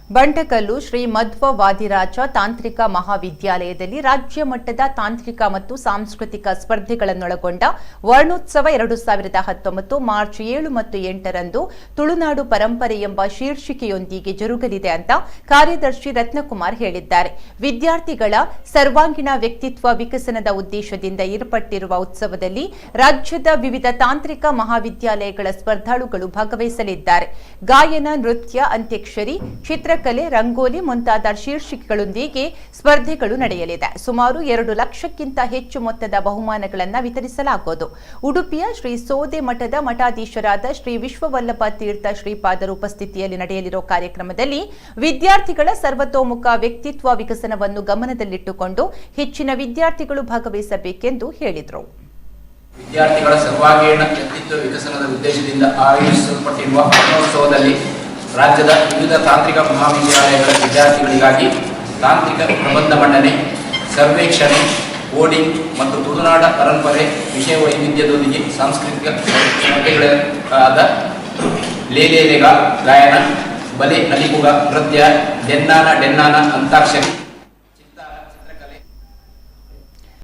ಬಂಟಕಲ್ಲು ಶ್ರೀ ಮಧ್ವ ವಾದಿರಾಜ ತಾಂತ್ರಿಕ ಮಹಾವಿದ್ಯಾಲಯದಲ್ಲಿ ರಾಜ್ಯ ಮಟ್ಟದ ತಾಂತ್ರಿಕ ಮತ್ತು ಸಾಂಸ್ಕೃತಿಕ ಸ್ಪರ್ಧೆಗಳನ್ನೊಳಗೊಂಡ ವರ್ಣೋತ್ಸವ 2019 ಮಾರ್ಚ್ 7 ಮತ್ತು 8ರಂದು ತುಳುನಾಡು ಪರಂಪರೆ ಎಂಬ ಶೀರ್ಷಿಕೆಯೊಂದಿಗೆ ಜರುಗಲಿದೆ ಅಂತ ಕಾರ್ಯದರ್ಶಿ ರತ್ನಕುಮಾರ್ ಹೇಳಿದ್ದಾರೆ. ವಿದ್ಯಾರ್ಥಿಗಳ ಸರ್ವಾಂಗೀಣ ವ್ಯಕ್ತಿತ್ವ ವಿಕಸನದ ಉದ್ದೇಶದಿಂದ ಏರ್ಪಟ್ಟಿರುವ ಉತ್ಸವದಲ್ಲಿ ರಾಜ್ಯದ ವಿವಿಧ ತಾಂತ್ರಿಕ ಮಹಾವಿದ್ಯಾಲಯಗಳ ಸ್ಪರ್ಧಾಳುಗಳು ಭಾಗವಹಿಸಲಿದ್ದಾರೆ. ಗಾಯನ, ನೃತ್ಯ, ಅಂತ್ಯಾಕ್ಷರಿ, ಚಿತ್ರಕಲೆ, ರಂಗೋಲಿ ಮುಂತಾದ ಶೀರ್ಷಿಕೆಗಳೊಂದಿಗೆ ಸ್ಪರ್ಧೆಗಳು ನಡೆಯಲಿದೆ. ಸುಮಾರು 2 ಲಕ್ಷಕ್ಕಿಂತ ಹೆಚ್ಚು ಮೊತ್ತದ ಬಹುಮಾನಗಳನ್ನು ವಿತರಿಸಲಾಗುವುದು. ಉಡುಪಿಯ ಶ್ರೀ ಸೋದೆ ಮಠದ ಮಠಾಧೀಶರಾದ ಶ್ರೀ ವಿಶ್ವವಲ್ಲಭ ತೀರ್ಥ ಶ್ರೀಪಾದರ ಉಪಸ್ಥಿತಿಯಲ್ಲಿ ನಡೆಯಲಿರುವ ಕಾರ್ಯಕ್ರಮದಲ್ಲಿ ವಿದ್ಯಾರ್ಥಿಗಳ ಸರ್ವತೋಮುಖ ವ್ಯಕ್ತಿತ್ವ ವಿಕಸನವನ್ನು ಗಮನದಲ್ಲಿಟ್ಟುಕೊಂಡು ಹೆಚ್ಚಿನ ವಿದ್ಯಾರ್ಥಿಗಳು ಭಾಗವಹಿಸಬೇಕೆಂದು ಹೇಳಿದರು. ವಿದ್ಯಾರ್ಥಿಗಳ ಸರ್ವಾಂಗೀಣ ವ್ಯಕ್ತಿತ್ವ ವಿಕಸನದ ಉದ್ದೇಶದಿಂದ ಆಯೋಜಿಸಲ್ಪಟ್ಟಿರುವ ವರ್ಣೋತ್ಸವದಲ್ಲಿ ರಾಜ್ಯದ ವಿವಿಧ ತಾಂತ್ರಿಕ ಮಹಾವಿದ್ಯಾಲಯಗಳ ವಿದ್ಯಾರ್ಥಿಗಳಿಗಾಗಿ ತಾಂತ್ರಿಕ ಪ್ರಬಂಧ ಮಂಡನೆ, ಸರ್ವೇಕ್ಷಣೆ, ಕೋಡಿಂಗ್ ಮತ್ತು ತುಳುನಾಡ ಪರಂಪರೆ ವಿಷಯ ವೈವಿಧ್ಯದೊಂದಿಗೆ ಸಾಂಸ್ಕೃತಿಕ ಸ್ಪರ್ಧೆಗಳಾದ ಲೇಲೇಲೆಗ ಗಾಯನ, ಬಲೆ ನಲಿಕುಗ ನೃತ್ಯ, ಡೆನ್ನಾನ ಅಂತಾಕ್ಷರಿ